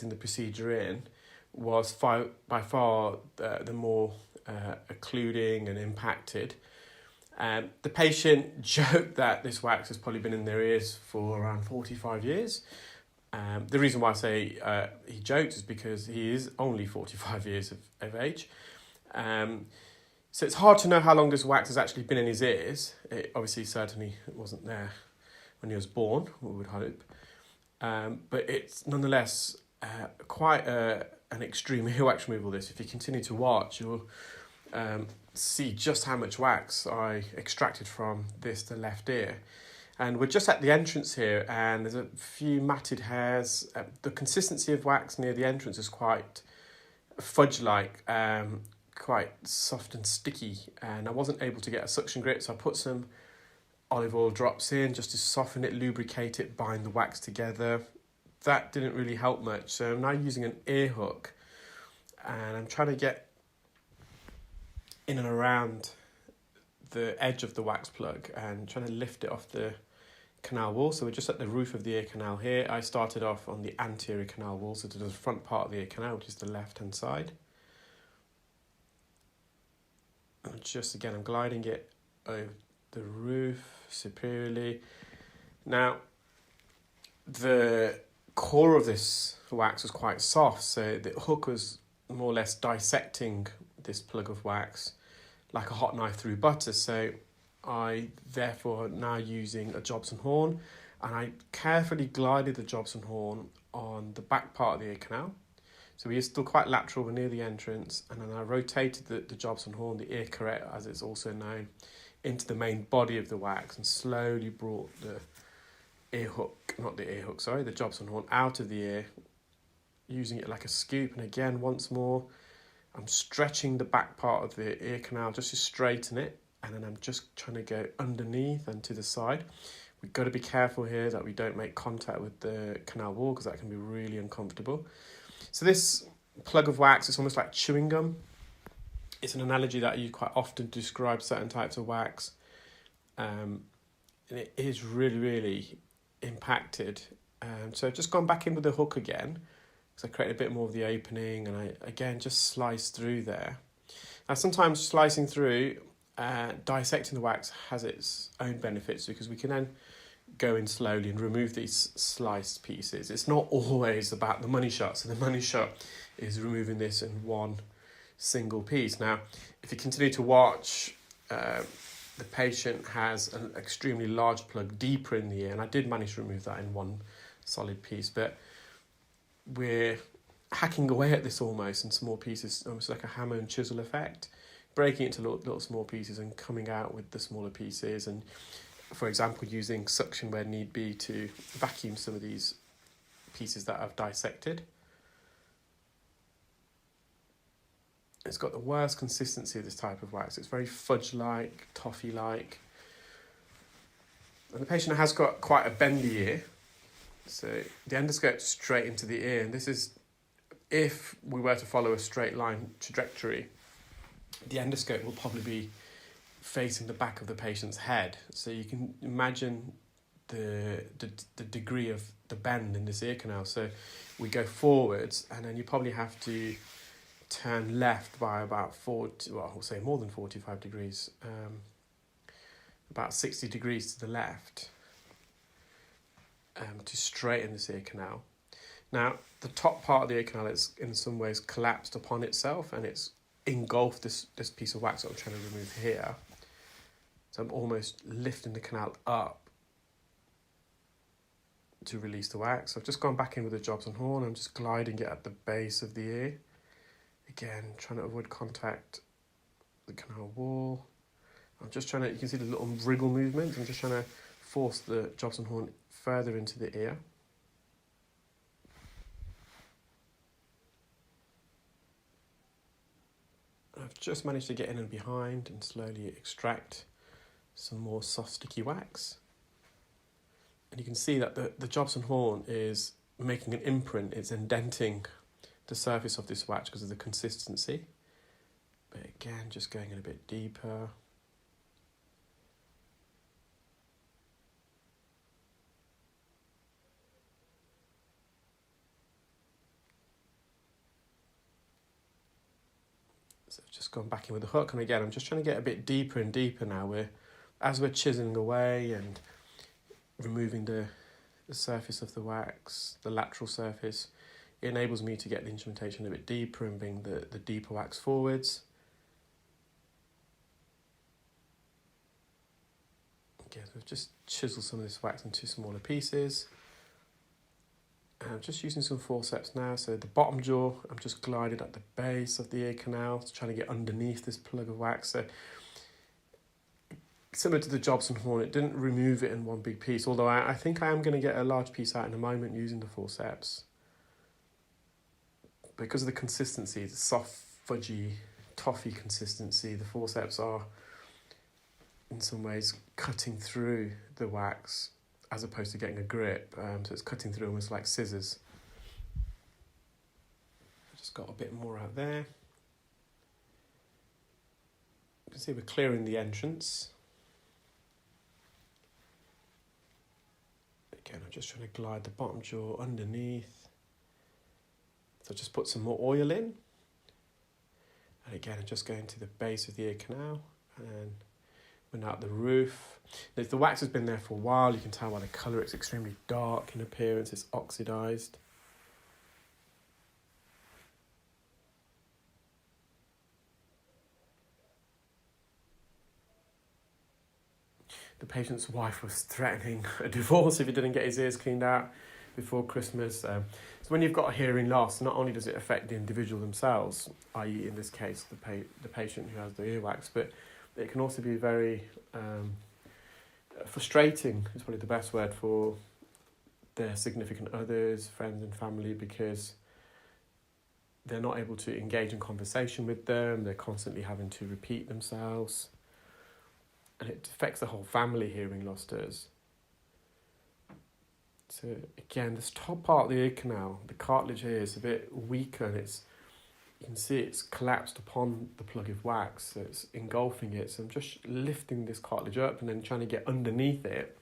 in the procedure in was by far the more occluding and impacted. The patient joked that this wax has probably been in their ears for around 45 years. The reason why I say he joked is because he is only 45 years of age. So it's hard to know how long this wax has actually been in his ears. It obviously certainly wasn't there when he was born, we would hope. But it's nonetheless quite an extreme earwax removal, this. If you continue to watch, you'll see just how much wax I extracted from the left ear. And we're just at the entrance here, and there's a few matted hairs. The consistency of wax near the entrance is quite fudge-like, quite soft and sticky, and I wasn't able to get a suction grip, so I put some olive oil drops in just to soften it, lubricate it, bind the wax together. That didn't really help much, so I'm now using an ear hook, and I'm trying to get in and around the edge of the wax plug and trying to lift it off the canal wall. So we're just at the roof of the ear canal here. I started off on the anterior canal wall, so to the front part of the ear canal, which is the left-hand side. And just again, I'm gliding it over the roof superiorly. Now, the core of this wax was quite soft, so the hook was more or less dissecting this plug of wax like a hot knife through butter. So I therefore now using a Jobson horn, and I carefully glided the Jobson horn on the back part of the ear canal. So we are still quite lateral, we're near the entrance, and then I rotated the Jobson horn, the ear carrette as it's also known, into the main body of the wax and slowly brought the the Jobson horn out of the ear, using it like a scoop. And again, once more, I'm stretching the back part of the ear canal just to straighten it, and then I'm just trying to go underneath and to the side. We've got to be careful here that we don't make contact with the canal wall, because that can be really uncomfortable. So this plug of wax is almost like chewing gum. It's an analogy that I use quite often to describe certain types of wax. And it is really, really impacted. So I've just gone back in with the hook again, because I created a bit more of the opening, and I again just slice through there. Now sometimes slicing through, dissecting the wax has its own benefits, because we can then go in slowly and remove these sliced pieces. It's not always about the money shot. So the money shot is removing this in one single piece. Now, if you continue to watch, the patient has an extremely large plug deeper in the ear, and I did manage to remove that in one solid piece, but we're hacking away at this almost in small pieces, almost like a hammer and chisel effect, breaking it into little small pieces and coming out with the smaller pieces, and for example using suction where need be to vacuum some of these pieces that I've dissected. It's got the worst consistency of this type of wax. It's very fudge-like, toffee-like. And the patient has got quite a bendy ear, so the endoscope's straight into the ear, and this is, if we were to follow a straight line trajectory, the endoscope will probably be facing the back of the patient's head. So you can imagine the degree of the bend in this ear canal. So we go forwards, and then you probably have to turn left by about 40, well, I'll say more than 45 degrees, about 60 degrees to the left, to straighten this ear canal. Now, the top part of the ear canal is in some ways collapsed upon itself, and it's engulfed this piece of wax that I'm trying to remove here. So I'm almost lifting the canal up to release the wax. So I've just gone back in with the Jobson horn. I'm just gliding it at the base of the ear. Again, trying to avoid contact with the canal wall. I'm just trying to, you can see the little wriggle movement. I'm just trying to force the Jobson horn further into the ear. I've just managed to get in and behind and slowly extract some more soft sticky wax. And you can see that the Jobson horn is making an imprint. It's indenting the surface of this wax because of the consistency. But again, just going in a bit deeper. So I've just gone back in with the hook, and again, I'm just trying to get a bit deeper and deeper now. As we're chiseling away and removing the surface of the wax, the lateral surface, it enables me to get the instrumentation a bit deeper and bring the deeper wax forwards. Again, we've just chiseled some of this wax into smaller pieces. And I'm just using some forceps now. So the bottom jaw, I'm just gliding at the base of the ear canal, trying to get underneath this plug of wax. So similar to the Jobson horn, it didn't remove it in one big piece, although I think I am going to get a large piece out in a moment using the forceps. Because of the consistency, the soft, fudgy, toffee consistency, the forceps are in some ways cutting through the wax as opposed to getting a grip, so it's cutting through almost like scissors. Just got a bit more out there. You can see we're clearing the entrance. Again, I'm just trying to glide the bottom jaw underneath. So just put some more oil in. And again, I'm just going to the base of the ear canal and we're now at the roof. If the wax has been there for a while, you can tell by the colour it's extremely dark in appearance, it's oxidised. The patient's wife was threatening a divorce if he didn't get his ears cleaned out before Christmas. So when you've got a hearing loss, not only does it affect the individual themselves, i.e. in this case the patient who has the earwax, but it can also be very frustrating, is probably the best word, for their significant others, friends and family, because they're not able to engage in conversation with them, they're constantly having to repeat themselves, and it affects the whole family, hearing loss does. So again, this top part of the ear canal, the cartilage here is a bit weaker, and you can see it's collapsed upon the plug of wax, so it's engulfing it. So I'm just lifting this cartilage up and then trying to get underneath it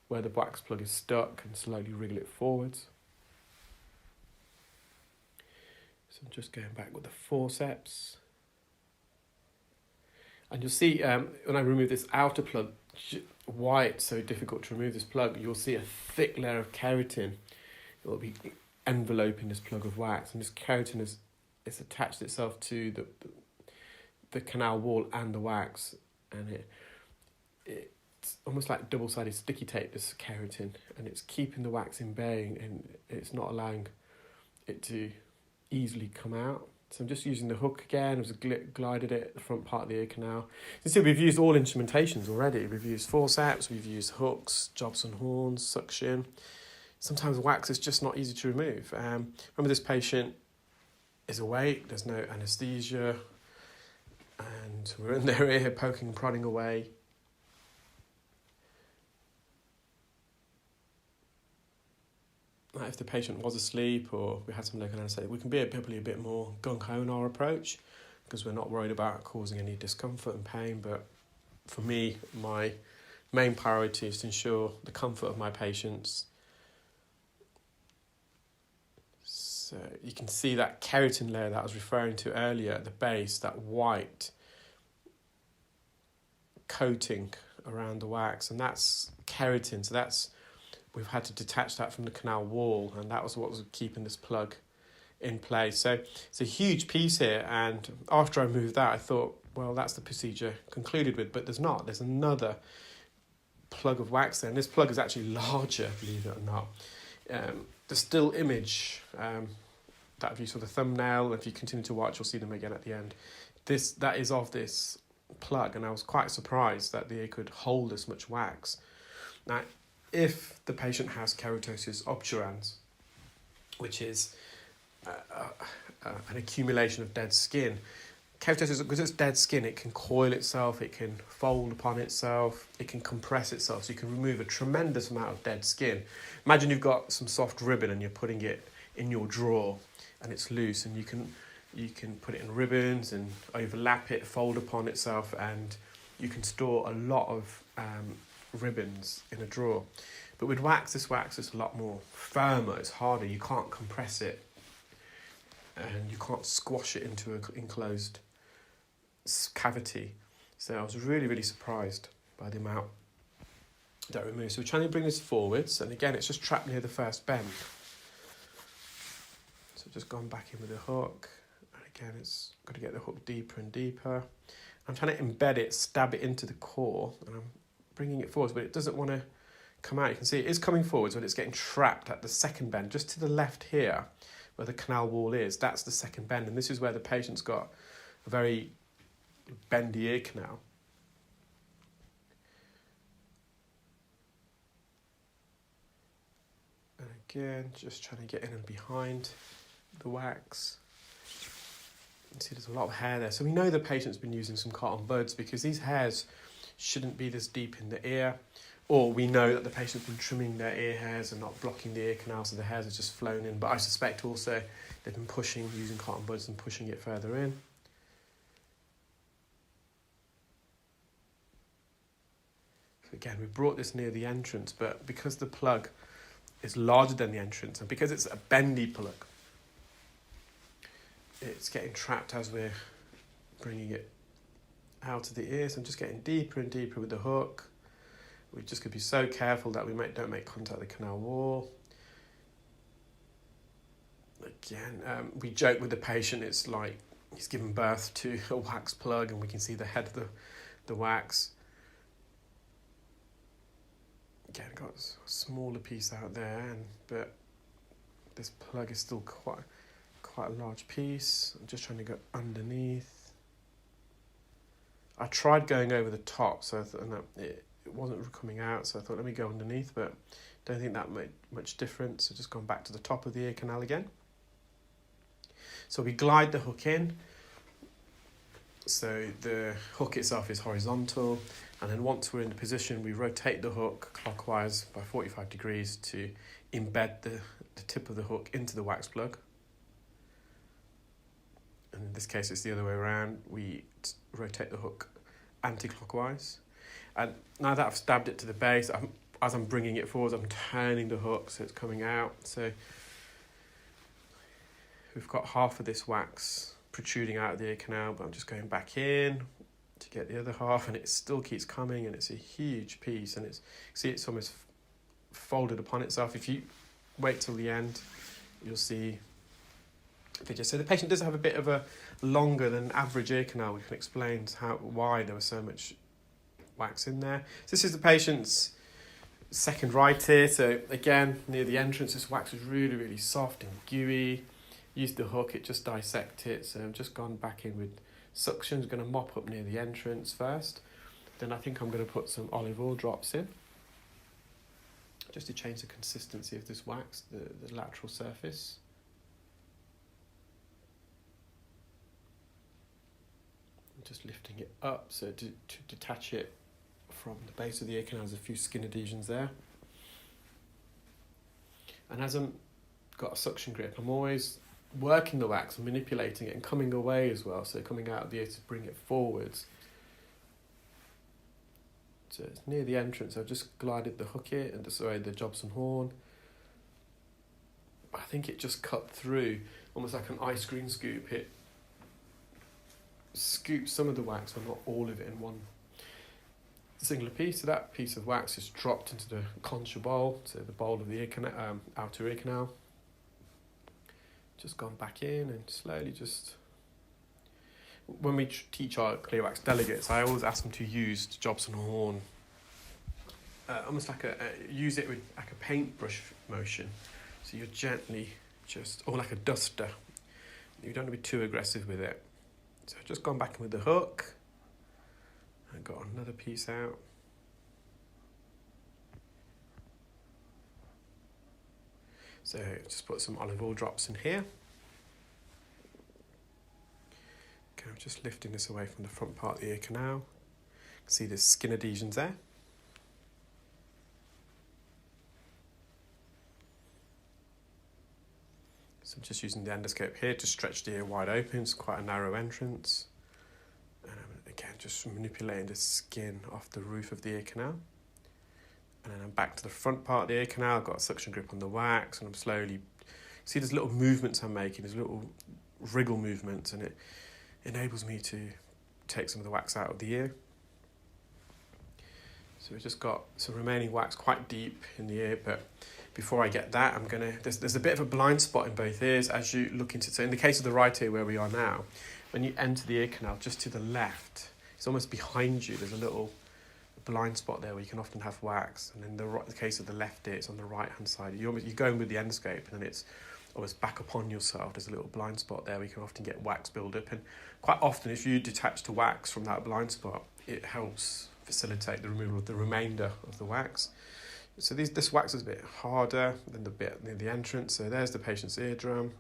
where the wax plug is stuck and slowly wriggle it forwards. So I'm just going back with the forceps. And you'll see when I remove this outer plug, why it's so difficult to remove this plug, you'll see a thick layer of keratin. It will be enveloping this plug of wax, and this keratin it's attached itself to the canal wall and the wax, and it's almost like double-sided sticky tape, this keratin, and it's keeping the wax in bay, and it's not allowing it to easily come out. So I'm just using the hook again. I've just glided it, the front part of the ear canal. You see, we've used all instrumentations already. We've used forceps, we've used hooks, Jobson horns, suction. Sometimes wax is just not easy to remove. Remember, this patient is awake, there's no anaesthesia, and we're in their ear poking and prodding away. If the patient was asleep or we had some local anaesthetic, we can be probably a bit more gung-ho in our approach because we're not worried about causing any discomfort and pain. But for me, my main priority is to ensure the comfort of my patients. So you can see that keratin layer that I was referring to earlier at the base, that white coating around the wax, and that's keratin. So we've had to detach that from the canal wall, and that was what was keeping this plug in place. So it's a huge piece here, and after I moved that, I thought, well, that's the procedure concluded with, but there's not. There's another plug of wax there, and this plug is actually larger, believe it or not. The still image that if you saw the thumbnail, if you continue to watch, you'll see them again at the end. That is of this plug, and I was quite surprised that the ear could hold this much wax. Now, if the patient has keratosis obturans, which is an accumulation of dead skin, keratosis, because it's dead skin, it can coil itself, it can fold upon itself, it can compress itself, so you can remove a tremendous amount of dead skin. Imagine you've got some soft ribbon and you're putting it in your drawer and it's loose, and you can put it in ribbons and overlap it, fold upon itself, and you can store a lot of ribbons in a drawer. But with wax, this wax is a lot more firmer, it's harder, you can't compress it and you can't squash it into an enclosed cavity. So I was really, really surprised by the amount that removed. So we're trying to bring this forwards, and again, it's just trapped near the first bend. So just gone back in with the hook, and again, it's got to get the hook deeper and deeper. I'm trying to embed it, stab it into the core, and I'm bringing it forwards, but it doesn't want to come out. You can see it is coming forwards, but it's getting trapped at the second bend, just to the left here, where the canal wall is. That's the second bend, and this is where the patient's got a very bendy ear canal. And again, just trying to get in and behind the wax. You can see there's a lot of hair there. So we know the patient's been using some cotton buds, because these hairs shouldn't be this deep in the ear. Or we know that the patient's been trimming their ear hairs and not blocking the ear canal, so the hairs are just flown in. But I suspect also they've been using cotton buds and pushing it further in. So again, we brought this near the entrance, but because the plug is larger than the entrance, and because it's a bendy plug, it's getting trapped as we're bringing it out of the ear. So I'm just getting deeper and deeper with the hook. We just could be so careful that we don't make contact with the canal wall. Again, we joke with the patient, it's like he's given birth to a wax plug, and we can see the head of the wax. Again, got a smaller piece out there, but this plug is still quite a large piece. I'm just trying to go underneath. I tried going over the top, so it wasn't coming out, so I thought, let me go underneath, but don't think that made much difference. So just gone back to the top of the ear canal again. So we glide the hook in. So the hook itself is horizontal, and then once we're in the position, we rotate the hook clockwise by 45 degrees to embed the tip of the hook into the wax plug. And in this case, it's the other way around. We rotate the hook anti-clockwise. And now that I've stabbed it to the base, as I'm bringing it forward, I'm turning the hook so it's coming out. So we've got half of this wax protruding out of the ear canal, but I'm just going back in to get the other half, and it still keeps coming, and it's a huge piece, and it's almost folded upon itself. If you wait till the end, you'll see the video. So the patient does have a bit of a longer than average ear canal, which explains why there was so much wax in there. So this is the patient's second right ear. So again, near the entrance, this wax is really, really soft and gooey. Used the hook, it just dissected it. So I've just gone back in with suction. I'm going to mop up near the entrance first. Then I think I'm going to put some olive oil drops in, just to change the consistency of this wax, the lateral surface. I'm just lifting it up, so to detach it from the base of the ear canal, there's a few skin adhesions there. And as I'm got a suction grip, I'm always working the wax and manipulating it and coming away as well, so coming out of the ear to bring it forwards. So it's near the entrance. I've just glided the hook in, and the Jobson horn. I think it just cut through, almost like an ice cream scoop. It scoops some of the wax, but not all of it in one singular piece. So that piece of wax is dropped into the concha bowl, so the bowl of the ear canal, outer ear canal. Just gone back in and slowly just... When we teach our clear wax delegates, I always ask them to use the Jobson horn, almost like use it with like a paintbrush motion. So you're gently or like a duster. You don't want to be too aggressive with it. So I've just gone back in with the hook and got another piece out. So just put some olive oil drops in here. Okay, I'm just lifting this away from the front part of the ear canal. You can see the skin adhesions there. So I'm just using the endoscope here to stretch the ear wide open. It's quite a narrow entrance. And again, just manipulating the skin off the roof of the ear canal. And then I'm back to the front part of the ear canal. I've got a suction grip on the wax, and I'm slowly... See, there's little movements I'm making, there's little wriggle movements, and it enables me to take some of the wax out of the ear. So we've just got some remaining wax quite deep in the ear, but before I get that, there's a bit of a blind spot in both ears as you look into, so in the case of the right ear where we are now, when you enter the ear canal just to the left, it's almost behind you, there's a little blind spot there where you can often have wax, and in the case of the left ear, it's on the right hand side. You're going with the endoscope and then it's almost back upon yourself. There's a little blind spot there where you can often get wax build-up, and quite often if you detach the wax from that blind spot, it helps facilitate the removal of the remainder of the wax. So this wax is a bit harder than the bit near the entrance. So there's the patient's eardrum.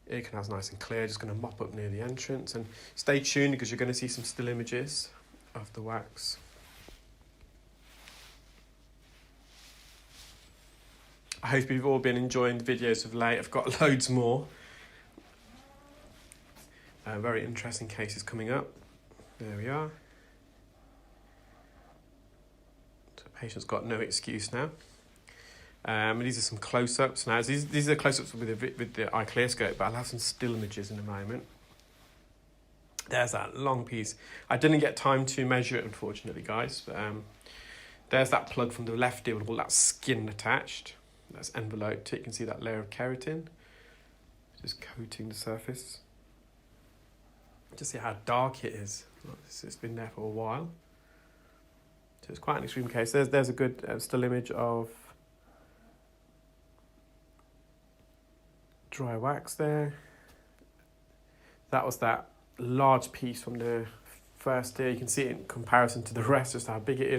Ear canal's nice and clear. Just going to mop up near the entrance, and stay tuned because you're going to see some still images of the wax. I hope you've all been enjoying the videos of late. I've got loads more. Very interesting cases coming up. There we are. So the patient's got no excuse now. These are some close-ups now. These are close-ups with the eye clear scope, but I'll have some still images in a moment. There's that long piece. I didn't get time to measure it, unfortunately, guys. But, there's that plug from the left ear with all that skin attached. That's enveloped. You can see that layer of keratin just coating the surface. Just see how dark it is. It's been there for a while. So it's quite an extreme case. There's a good still image of dry wax there. That was that large piece from the first ear. You can see it in comparison to the rest, just how big it is.